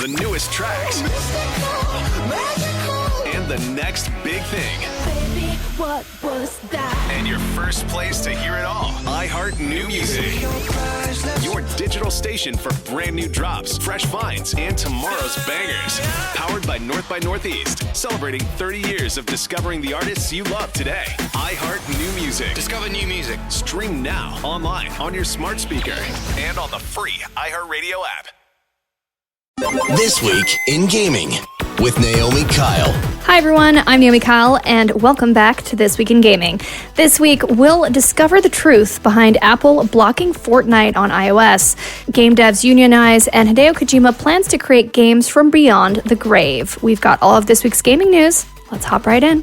the newest tracks, and the next big thing. Baby, what was that? And your first place to hear it all. iHeart New Music. Your digital station for brand new drops, fresh finds, and tomorrow's bangers. Powered by North by Northeast. Celebrating 30 years of discovering the artists you love today. iHeart New Music. Discover new music. Stream now, online, on your smart speaker, and on the free iHeartRadio app. This week in gaming with Naomi Kyle. Hi everyone, I'm Naomi Kyle, and welcome back to This Week in Gaming. This week, we'll discover the truth behind Apple blocking Fortnite on iOS. Game devs unionize, and Hideo Kojima plans to create games from beyond the grave. We've got all of this week's gaming news. Let's hop right in.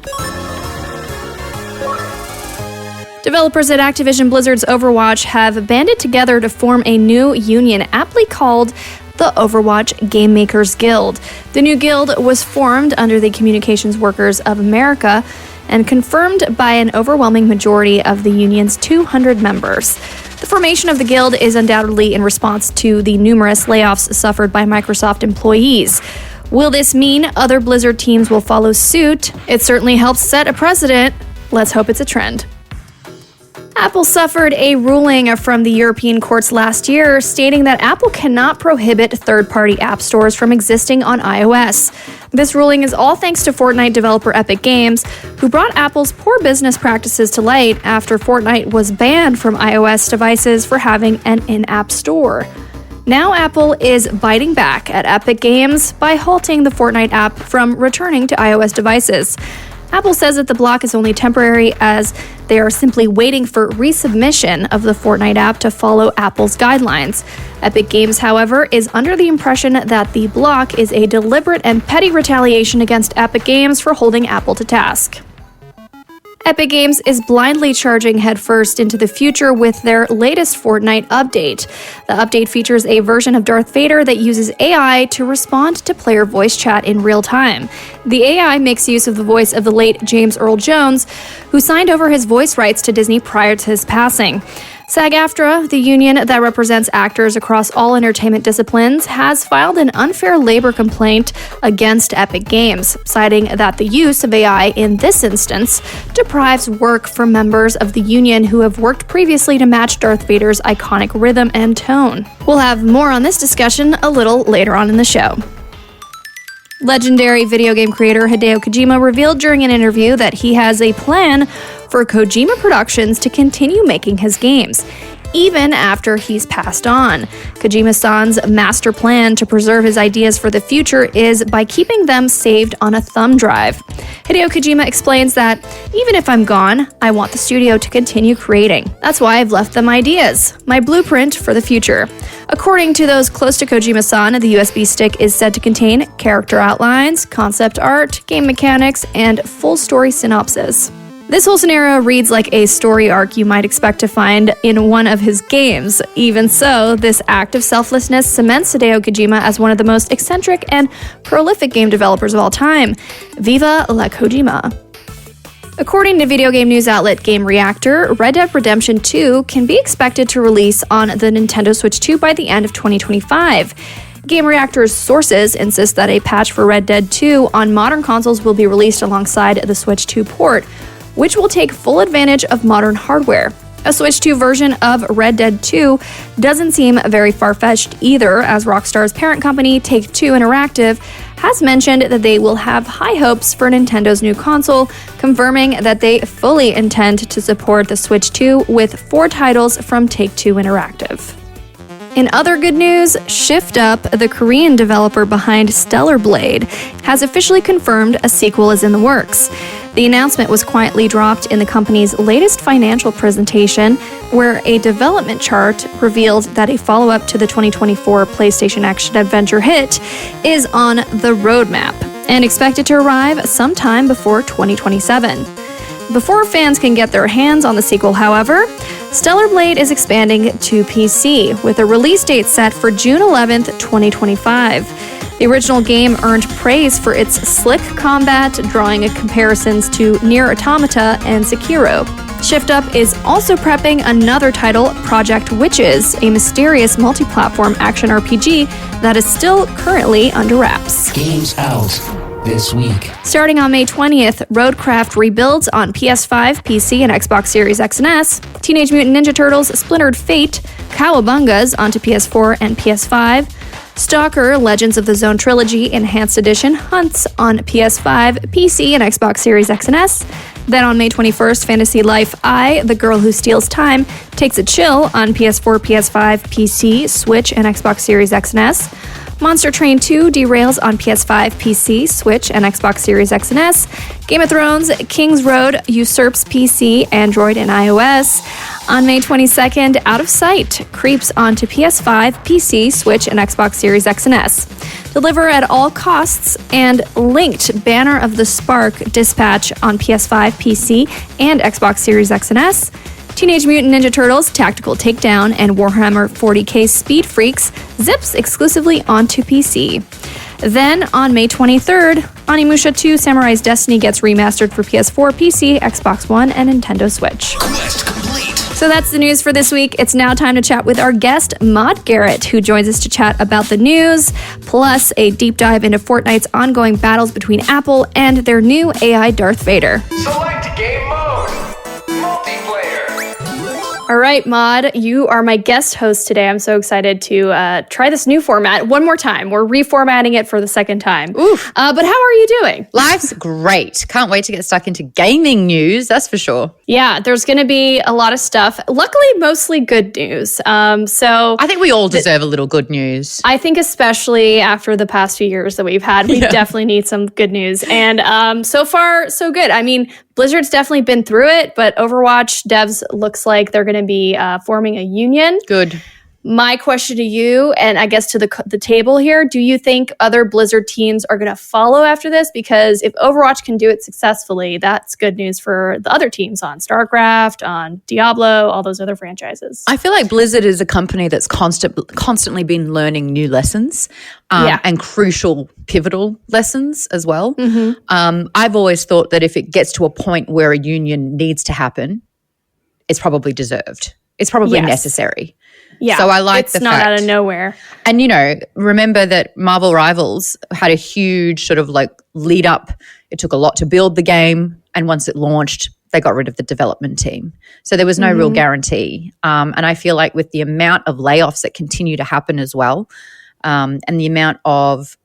Developers at Activision Blizzard's Overwatch have banded together to form a new union aptly called the Overwatch Game Makers Guild. The new guild was formed under the Communications Workers of America and confirmed by an overwhelming majority of the union's 200 members. The formation of the guild is undoubtedly in response to the numerous layoffs suffered by Microsoft employees. Will this mean other Blizzard teams will follow suit? It certainly helps set a precedent. Let's hope it's a trend. Apple suffered a ruling from the European courts last year stating that Apple cannot prohibit third-party app stores from existing on iOS. This ruling is all thanks to Fortnite developer Epic Games, who brought Apple's poor business practices to light after Fortnite was banned from iOS devices for having an in-app store. Now Apple is biting back at Epic Games by halting the Fortnite app from returning to iOS devices. Apple says that the block is only temporary as they are simply waiting for resubmission of the Fortnite app to follow Apple's guidelines. Epic Games, however, is under the impression that the block is a deliberate and petty retaliation against Epic Games for holding Apple to task. Epic Games is blindly charging headfirst into the future with their latest Fortnite update. The update features a version of Darth Vader that uses AI to respond to player voice chat in real time. The AI makes use of the voice of the late James Earl Jones, who signed over his voice rights to Disney prior to his passing. SAG-AFTRA, the union that represents actors across all entertainment disciplines, has filed an unfair labor complaint against Epic Games, citing that the use of AI in this instance deprives work from members of the union who have worked previously to match Darth Vader's iconic rhythm and tone. We'll have more on this discussion a little later on in the show. Legendary video game creator Hideo Kojima revealed during an interview that he has a plan for Kojima Productions to continue making his games, even after he's passed on. Kojima-san's master plan to preserve his ideas for the future is by keeping them saved on a thumb drive. Hideo Kojima explains that, even if I'm gone, I want the studio to continue creating. That's why I've left them ideas, my blueprint for the future. According to those close to Kojima-san, the USB stick is said to contain character outlines, concept art, game mechanics, and full story synopsis. This whole scenario reads like a story arc you might expect to find in one of his games. Even so, this act of selflessness cements Hideo Kojima as one of the most eccentric and prolific game developers of all time. Viva la Kojima! According to video game news outlet Game Reactor, Red Dead Redemption 2 can be expected to release on the Nintendo Switch 2 by the end of 2025. Game Reactor's sources insist that a patch for Red Dead 2 on modern consoles will be released alongside the Switch 2 port, which will take full advantage of modern hardware. A Switch 2 version of Red Dead 2 doesn't seem very far-fetched either, as Rockstar's parent company, Take-Two Interactive, has mentioned that they will have high hopes for Nintendo's new console, confirming that they fully intend to support the Switch 2 with 4 titles from Take-Two Interactive. In other good news, Shift Up, the Korean developer behind Stellar Blade, has officially confirmed a sequel is in the works. The announcement was quietly dropped in the company's latest financial presentation, where a development chart revealed that a follow-up to the 2024 PlayStation action-adventure hit is on the roadmap and expected to arrive sometime before 2027. Before fans can get their hands on the sequel, however, Stellar Blade is expanding to PC, with a release date set for June 11th, 2025. The original game earned praise for its slick combat, drawing comparisons to Nier Automata and Sekiro. Shift Up is also prepping another title, Project Witches, a mysterious multi-platform action RPG that is still currently under wraps. Games out this week. Starting on May 20th, Roadcraft rebuilds on PS5, PC, and Xbox Series X and S. Teenage Mutant Ninja Turtles Splintered Fate, Cowabungas onto PS4 and PS5. Stalker Legends of the Zone Trilogy Enhanced Edition hunts on PS5, PC, and Xbox Series X and S. Then on May 21st, Fantasy Life I, The Girl Who Steals Time, takes a chill on PS4, PS5, PC, Switch, and Xbox Series X and S. Monster Train 2 derails on PS5, PC, Switch, and Xbox Series X and S. Game of Thrones King's Road usurps PC, Android, and iOS. On May 22nd, Out of Sight creeps onto PS5, PC, Switch, and Xbox Series X and S. Deliver at all costs and linked Banner of the Spark Dispatch on PS5, PC, and Xbox Series X and S. Teenage Mutant Ninja Turtles Tactical Takedown and Warhammer 40k Speed Freaks zips exclusively onto PC. Then, on May 23rd, Onimusha 2 Samurai's Destiny gets remastered for PS4, PC, Xbox One, and Nintendo Switch. Quest complete. So that's the news for this week. It's now time to chat with our guest, Maude Garrett, who joins us to chat about the news, plus a deep dive into Fortnite's ongoing battles between Apple and their new AI Darth Vader. Select game mode. Multiplayer. All right, Maude, you are my guest host today. I'm so excited to try this new format one more time. We're reformatting it for the second time. Oof. But how are you doing? Life's great. Can't wait to get stuck into gaming news, that's for sure. Yeah, there's going to be a lot of stuff. Luckily, mostly good news. So I think we all deserve a little good news. I think especially after the past few years that we've had, we definitely need some good news. And so far, so good. I mean, Blizzard's definitely been through it, but Overwatch devs looks like they're going to be forming a union. Good. My question to you, and I guess to the table here, do you think other Blizzard teams are going to follow after this? Because if Overwatch can do it successfully, that's good news for the other teams on StarCraft, on Diablo, all those other franchises. I feel like Blizzard is a company that's constantly been learning new lessons and crucial, pivotal lessons as well. Mm-hmm. I've always thought that if it gets to a point where a union needs to happen, it's probably deserved. It's probably necessary. Yeah, so I like it's the not fact. out of nowhere. And, remember that Marvel Rivals had a huge sort of like lead up. It took a lot to build the game. And once it launched, they got rid of the development team. So there was no real guarantee. And I feel like with the amount of layoffs that continue to happen as well, and the amount of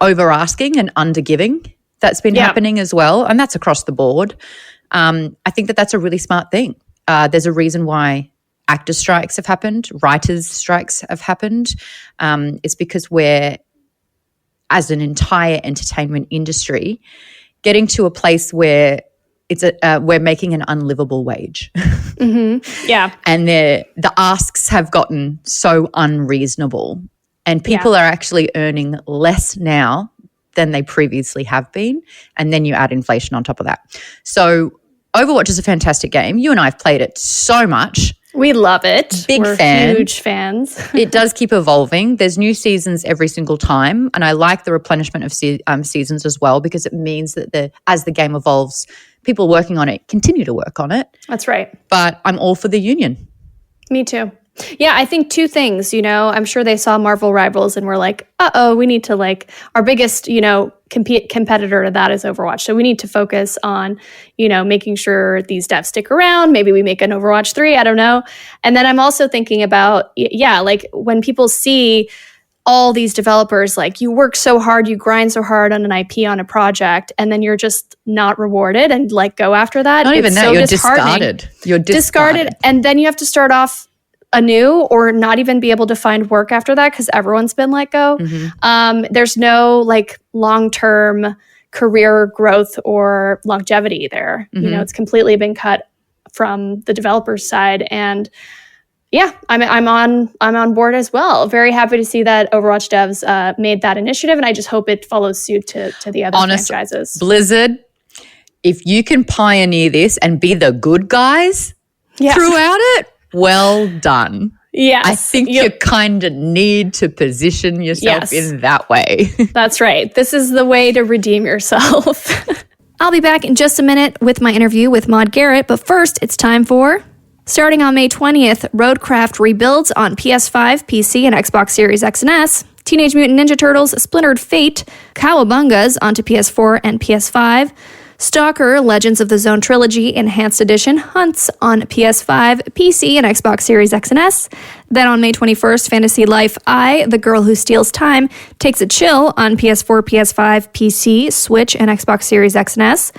over asking and under giving that's been happening as well, and that's across the board, I think that that's a really smart thing. There's a reason why actors' strikes have happened, writers' strikes have happened. It's because we're, as an entire entertainment industry, getting to a place where we're making an unlivable wage. Mm-hmm. Yeah. And the asks have gotten so unreasonable, and people are actually earning less now than they previously have been, and then you add inflation on top of that. So Overwatch is a fantastic game. You and I have played it so much. We love it. We're huge fans. It does keep evolving. There's new seasons every single time, and I like the replenishment of seasons as well, because it means that as the game evolves, people working on it continue to work on it. That's right. But I'm all for the union. Me too. Yeah, I think two things, I'm sure they saw Marvel Rivals and were like, we need to our biggest, competitor to that is Overwatch. So we need to focus on, making sure these devs stick around. Maybe we make an Overwatch 3, I don't know. And then I'm also thinking about, when people see all these developers, you work so hard, you grind so hard on an IP, on a project, and then you're just not rewarded and go after that. Not even that, you're discarded. You're discarded. And then you have to start off anew or not even be able to find work after that because everyone's been let go. Mm-hmm. There's no long-term career growth or longevity there. Mm-hmm. It's completely been cut from the developer's side. And I'm on board as well. Very happy to see that Overwatch devs made that initiative, and I just hope it follows suit to the other franchises. Blizzard, if you can pioneer this and be the good guys throughout it, well done. Yes. I think you kind of need to position yourself in that way. That's right. This is the way to redeem yourself. I'll be back in just a minute with my interview with Maude Garrett, but first it's time for... Starting on May 20th, Roadcraft rebuilds on PS5, PC, and Xbox Series X and S. Teenage Mutant Ninja Turtles Splintered Fate, Cowabungas onto PS4 and PS5. Stalker Legends of the Zone Trilogy Enhanced Edition hunts on PS5, PC, and Xbox Series X and S. Then on May 21st, Fantasy Life I, The Girl Who Steals Time, takes a chill on PS4, PS5, PC, Switch, and Xbox Series X and S.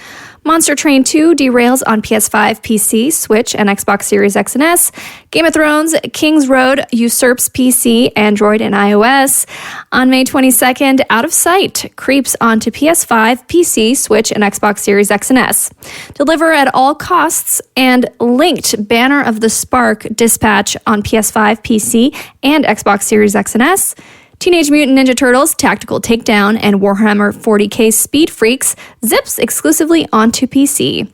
Monster Train 2 derails on PS5, PC, Switch, and Xbox Series X and S. Game of Thrones King's Road usurps PC, Android, and iOS. On May 22nd, Out of Sight creeps onto PS5, PC, Switch, and Xbox Series X and S. Deliver at all costs and linked Banner of the Spark Dispatch on PS5, PC, and Xbox Series X and S. Teenage Mutant Ninja Turtles Tactical Takedown and Warhammer 40k Speed Freaks zips exclusively onto PC.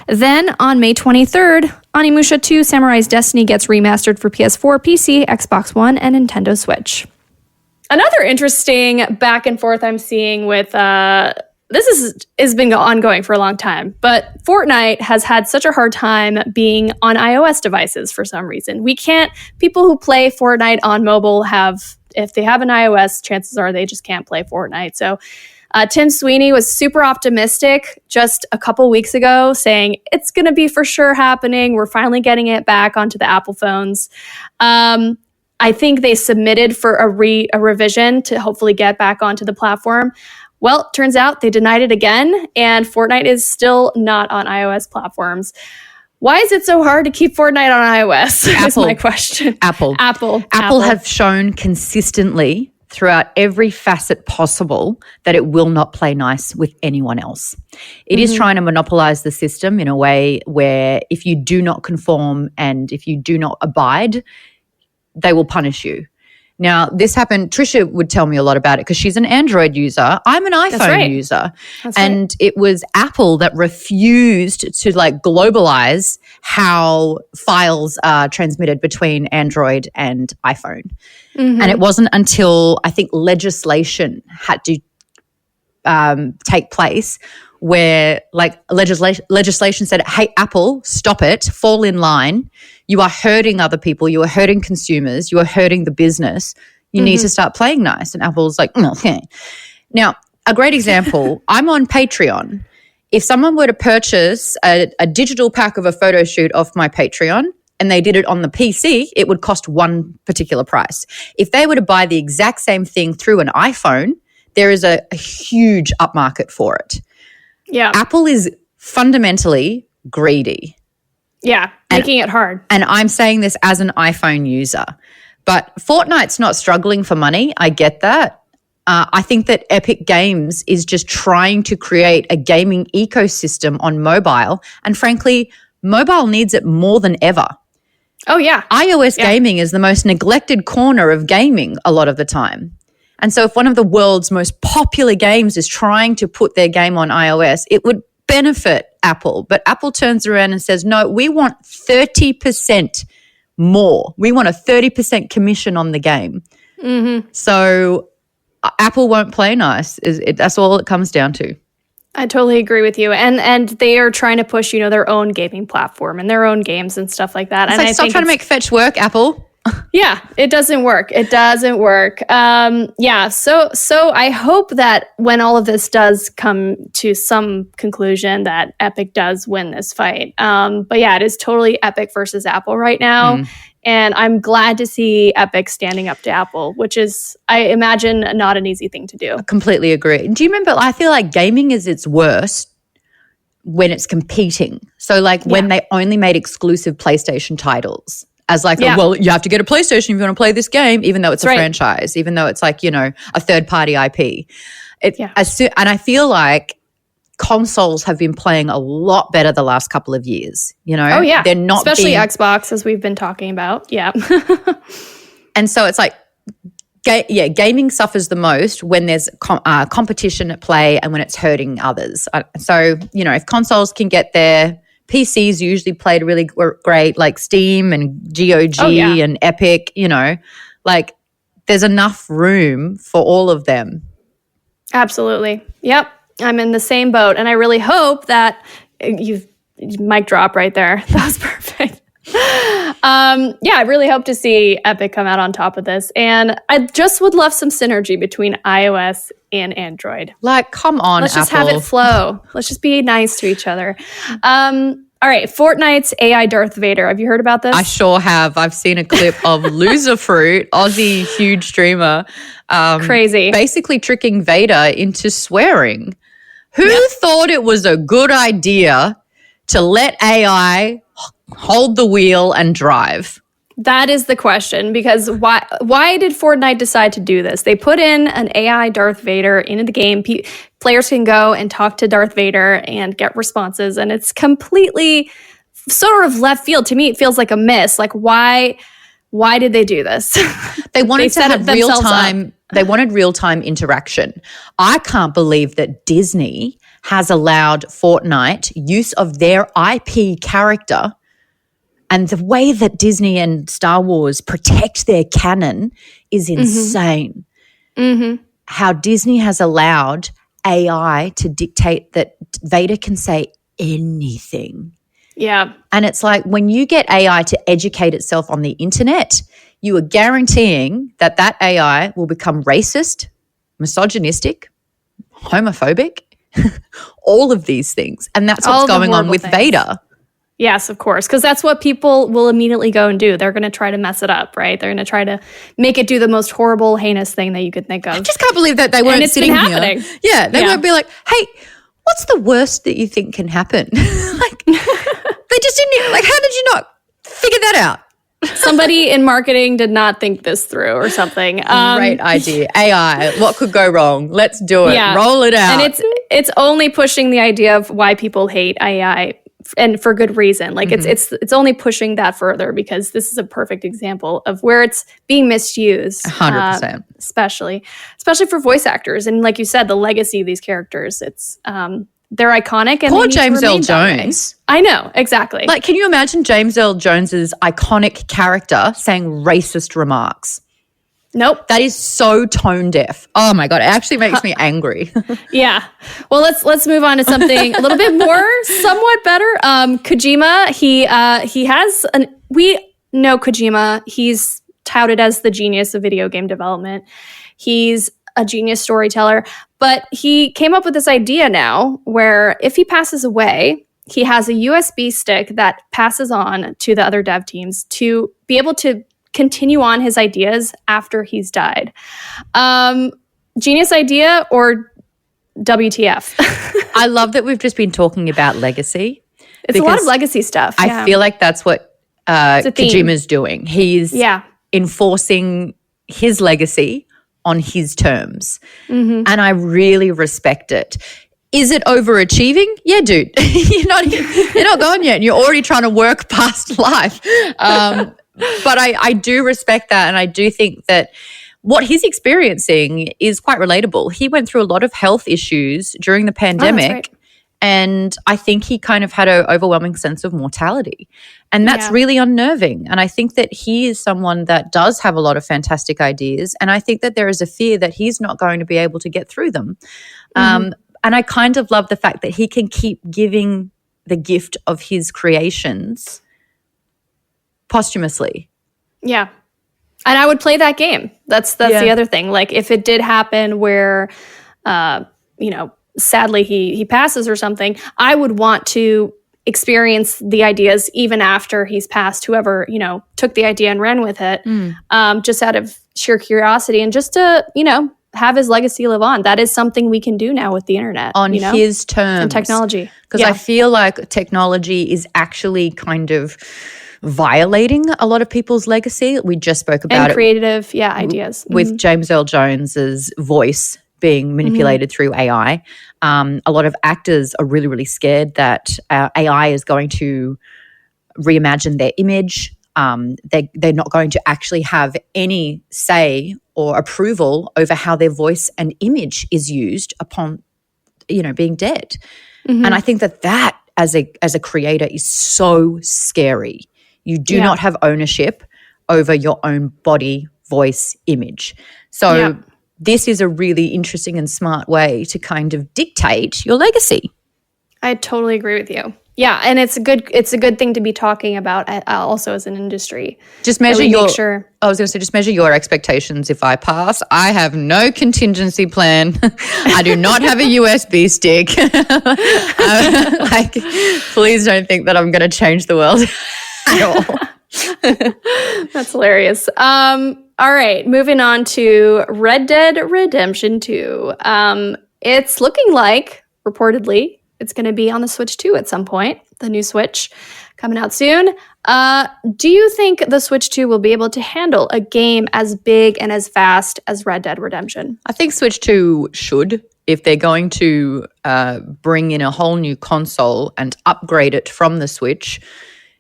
Then, on May 23rd, Onimusha 2 Samurai's Destiny gets remastered for PS4, PC, Xbox One, and Nintendo Switch. Another interesting back and forth I'm seeing with this has been ongoing for a long time, but Fortnite has had such a hard time being on iOS devices for some reason. People who play Fortnite on mobile if they have an iOS, chances are they just can't play Fortnite. So Tim Sweeney was super optimistic just a couple weeks ago, saying it's going to be for sure happening. We're finally getting it back onto the Apple phones. I think they submitted for a revision to hopefully get back onto the platform. Well, turns out they denied it again, and Fortnite is still not on iOS platforms. Why is it so hard to keep Fortnite on iOS? Is my question. Apple have shown consistently throughout every facet possible that it will not play nice with anyone else. It is trying to monopolize the system in a way where if you do not conform and if you do not abide, they will punish you. Now, this happened, Trisha would tell me a lot about it because she's an Android user. I'm an iPhone user. And it was Apple that refused to globalize how files are transmitted between Android and iPhone. And it wasn't until I think legislation had to take place where legislation said, hey, Apple, stop it, fall in line. You are hurting other people. You are hurting consumers. You are hurting the business. You need to start playing nice. And Apple's like, okay. Now, a great example, I'm on Patreon. If someone were to purchase a digital pack of a photo shoot off my Patreon and they did it on the PC, it would cost one particular price. If they were to buy the exact same thing through an iPhone, there is a huge upmarket for it. Yeah. Apple is fundamentally greedy. Yeah, making it hard. And I'm saying this as an iPhone user. But Fortnite's not struggling for money. I get that. I think that Epic Games is just trying to create a gaming ecosystem on mobile. And frankly, mobile needs it more than ever. Oh, yeah. iOS gaming is the most neglected corner of gaming a lot of the time. And so if one of the world's most popular games is trying to put their game on iOS, it would benefit Apple. But Apple turns around and says, no, we want 30% more. We want a 30% commission on the game. So Apple won't play nice. That's all it comes down to. I totally agree with you. And they are trying to push, their own gaming platform and their own games and stuff like that. It's and stop trying to make fetch work, Apple. Yeah, it doesn't work. It doesn't work. So I hope that when all of this does come to some conclusion that Epic does win this fight. But yeah, it is totally Epic versus Apple right now. And I'm glad to see Epic standing up to Apple, which is, I imagine, not an easy thing to do. I completely agree. Do you remember, I feel like gaming is its worst when it's competing. So when they only made exclusive PlayStation titles. As well, you have to get a PlayStation if you want to play this game, even though it's a franchise, even though it's a third-party IP. And I feel like consoles have been playing a lot better the last couple of years, Oh, yeah. They're not especially Xbox, as we've been talking about. Yeah. And so it's gaming suffers the most when there's competition at play and when it's hurting others. So, if consoles can get there, PCs usually played really great, like Steam and GOG and Epic, there's enough room for all of them. Absolutely. Yep. I'm in the same boat, and I really hope that you've mic drop right there. That was perfect. I really hope to see Epic come out on top of this, and I just would love some synergy between iOS and Android. Like, come on, Let's just Apple. have it flow. Let's just be nice to each other. All right, Fortnite's AI Darth Vader. Have you heard about this? I sure have. I've seen a clip of Loser Fruit, Aussie huge streamer, Crazy. basically tricking Vader into swearing. Who thought it was a good idea to let AI hold the wheel and drive? That is the question, because why did Fortnite decide to do this? They put in an AI Darth Vader into the game. Players can go and talk to Darth Vader and get responses, and it's completely sort of left field. To me, it feels like a miss. Like, why did they do this? They wanted to set have it real themselves time. They wanted real time interaction. I can't believe that Disney has allowed Fortnite use of their IP character. And the way that Disney and Star Wars protect their canon is insane. Mm-hmm. How Disney has allowed AI to dictate that Vader can say anything. Yeah. And it's like, when you get AI to educate itself on the internet, you are guaranteeing that that AI will become racist, misogynistic, homophobic, all of these things. And that's All what's the going on horrible with things. Vader. Yes, of course, because that's what people will immediately go and do. They're going to try to mess it up, right? They're going to try to make it do the most horrible, heinous thing that you could think of. I just can't believe that they weren't it's sitting been here. happening. Yeah, they Yeah. won't be like, hey, what's the worst that you think can happen? Like, they just didn't, like, how did you not figure that out? Somebody in marketing did not think this through or something. Great idea. AI, what could go wrong? Let's do it. Yeah. Roll it out. And it's only pushing the idea of why people hate AI, and for good reason. Like it's only pushing that further, because this is a perfect example of where it's being misused. 100%. Especially for voice actors, and like you said, the legacy of these characters. It's they're iconic, and Poor they need to James L. remain that way. Jones. I know, exactly. Like, can you imagine James L. Jones's iconic character saying racist remarks? Nope. That is so tone deaf. Oh my God, it actually makes me angry. Yeah. Well, let's move on to something a little bit more, somewhat better. Kojima, he has we know Kojima. He's touted as the genius of video game development. He's a genius storyteller, but he came up with this idea now where if he passes away, he has a USB stick that passes on to the other dev teams to be able to continue on his ideas after he's died. Genius idea or WTF? I love that we've just been talking about legacy. It's a lot of because legacy stuff. I feel like that's what a theme. Kojima's doing. He's enforcing his legacy on his terms. And I really respect it. Is it overachieving? Yeah, dude. You're not going yet. And you're already trying to work past life. But I do respect that, and I do think that what he's experiencing is quite relatable. He went through a lot of health issues during the pandemic, right. and I think he kind of had an overwhelming sense of mortality. And that's Yeah. really unnerving. And I think that he is someone that does have a lot of fantastic ideas, and I think that there is a fear that he's not going to be able to get through them. And I kind of love the fact that he can keep giving the gift of his creations posthumously. Yeah. And I would play that game. That's the other thing. Like, if it did happen where, sadly he passes or something, I would want to experience the ideas even after he's passed, whoever, took the idea and ran with it, just out of sheer curiosity and just to, have his legacy live on. That is something we can do now with the internet. On his terms. And technology. Because I feel like technology is actually kind of violating a lot of people's legacy. We just spoke about and creative, ideas. with James Earl Jones's voice being manipulated through AI. A lot of actors are really, really scared that AI is going to reimagine their image. They're not going to actually have any say or approval over how their voice and image is used upon, being dead. And I think that as a creator is so scary. You do not have ownership over your own body, voice, image. So this is a really interesting and smart way to kind of dictate your legacy. I totally agree with you. Yeah, and it's a good thing to be talking about also as an industry. Just measure I was going to say, just measure your expectations. If I pass, I have no contingency plan. I do not have a USB stick. Please don't think that I'm going to change the world at all. That's hilarious. All right, moving on to Red Dead Redemption 2. It's looking like, reportedly, it's going to be on the Switch 2 at some point, the new Switch coming out soon. Do you think the Switch 2 will be able to handle a game as big and as fast as Red Dead Redemption? I think Switch 2 should. If they're going to bring in a whole new console and upgrade it from the Switch,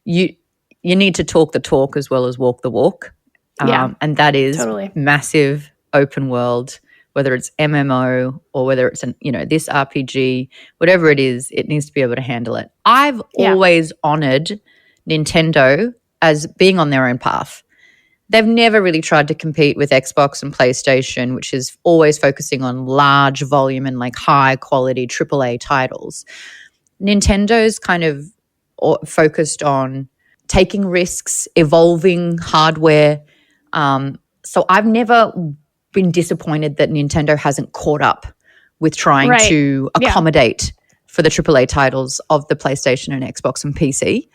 you need to talk the talk as well as walk the walk. And that is massive open world, whether it's MMO or whether it's this RPG, whatever it is, it needs to be able to handle it. I've always honored Nintendo as being on their own path. They've never really tried to compete with Xbox and PlayStation, which is always focusing on large volume and like high quality AAA titles. Nintendo's kind of focused on taking risks, evolving hardware. So I've never been disappointed that Nintendo hasn't caught up with trying to accommodate for the AAA titles of the PlayStation and Xbox and PC.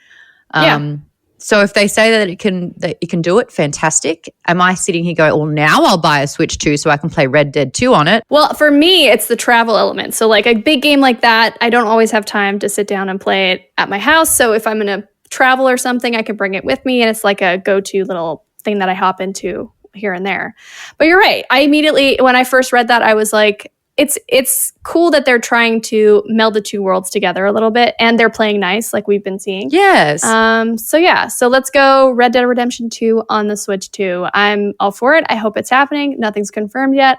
So if they say that you can do it, fantastic. Am I sitting here going, well, now I'll buy a Switch 2 so I can play Red Dead 2 on it? Well, for me, it's the travel element. So like a big game like that, I don't always have time to sit down and play it at my house. So if I'm going to travel or something, I can bring it with me, and it's like a go-to little thing that I hop into here and there. But you're right. I immediately, when I first read that, I was like, it's cool that they're trying to meld the two worlds together a little bit, and they're playing nice like we've been seeing. Yes. So let's go Red Dead Redemption 2 on the Switch 2. I'm all for it. I hope it's happening. Nothing's confirmed yet.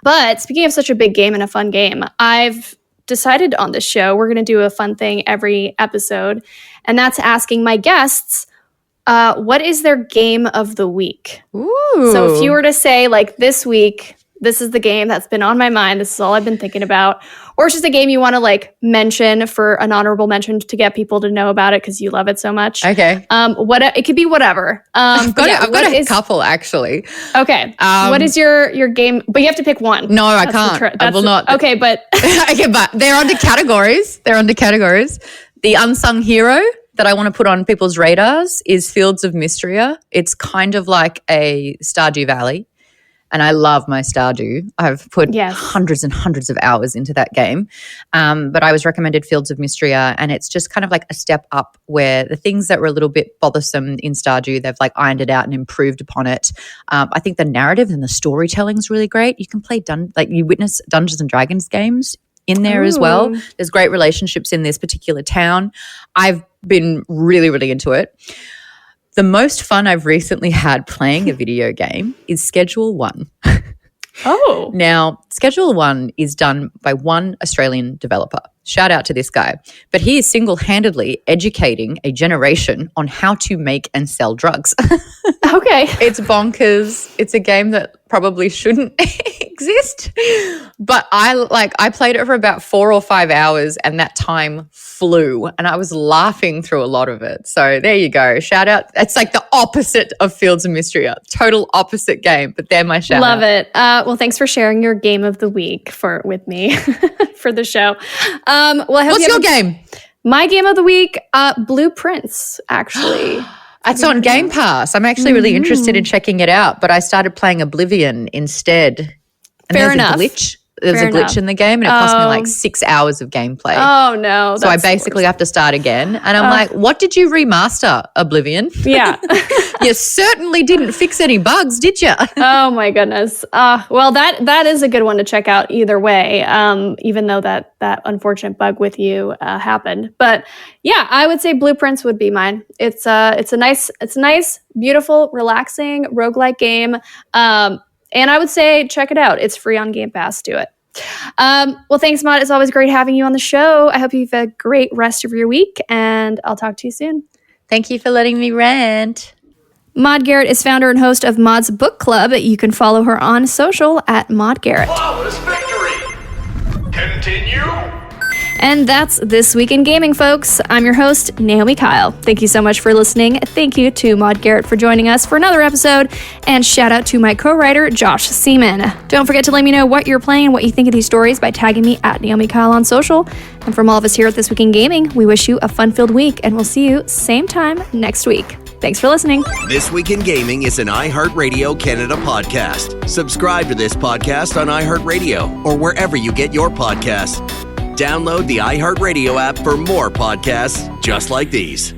But speaking of such a big game and a fun game, I've decided on this show we're going to do a fun thing every episode, and that's asking my guests what is their game of the week? Ooh. So if you were to say, like, this week, this is the game that's been on my mind, this is all I've been thinking about, or it's just a game you want to, like, mention for an honorable mention to get people to know about it because you love it so much. Okay. It could be whatever. I've got a couple, actually. Okay. What is your game? But you have to pick one. No, I can't. I will not. Okay, but... okay, but they're under categories. The unsung hero that I want to put on people's radars is Fields of Mystria. It's kind of like a Stardew Valley, and I love my Stardew. I've put hundreds and hundreds of hours into that game, but I was recommended Fields of Mystria, and it's just kind of like a step up where the things that were a little bit bothersome in Stardew, they've like ironed it out and improved upon it. I think the narrative and the storytelling is really great. You can play you witness Dungeons and Dragons games in there as well. There's great relationships in this particular town. I've been really, really into it. The most fun I've recently had playing a video game is Schedule 1. Oh. Now, Schedule 1 is done by one Australian developer. Shout out to this guy. But he is single-handedly educating a generation on how to make and sell drugs. Okay. It's bonkers. It's a game that probably shouldn't exist. But I played it for about 4 or 5 hours, and that time flew, and I was laughing through a lot of it. So there you go. Shout out. It's like the opposite of Fields of Mystria. Total opposite game, but they're my shout Love out. it. Well, thanks for sharing your game of the week with me for the show. What's your game? My game of the week, Blueprints, actually. It's on Game Pass. I'm actually really interested in checking it out, but I started playing Oblivion instead. And Fair enough. There's a glitch in the game, and it cost me like 6 hours of gameplay. Oh, no. So I basically have to start again. And I'm like, what did you remaster, Oblivion? Yeah. You certainly didn't fix any bugs, did you? Oh, my goodness. Well, that is a good one to check out either way, even though that unfortunate bug with you happened. But yeah, I would say Blueprints would be mine. It's a nice, beautiful, relaxing roguelike game. And I would say check it out. It's free on Game Pass. Do it. Well, thanks, Maude. It's always great having you on the show. I hope you have a great rest of your week, and I'll talk to you soon. Thank you for letting me rant. Maude Garrett is founder and host of Maude's Book Club. You can follow her on social at Maude Garrett. Flawless victory! Continue! And that's This Week in Gaming, folks. I'm your host, Naomi Kyle. Thank you so much for listening. Thank you to Maude Garrett for joining us for another episode. And shout out to my co-writer, Josh Seaman. Don't forget to let me know what you're playing and what you think of these stories by tagging me at Naomi Kyle on social. And from all of us here at This Week in Gaming, we wish you a fun-filled week, and we'll see you same time next week. Thanks for listening. This Week in Gaming is an iHeartRadio Canada podcast. Subscribe to this podcast on iHeartRadio or wherever you get your podcasts. Download the iHeartRadio app for more podcasts just like these.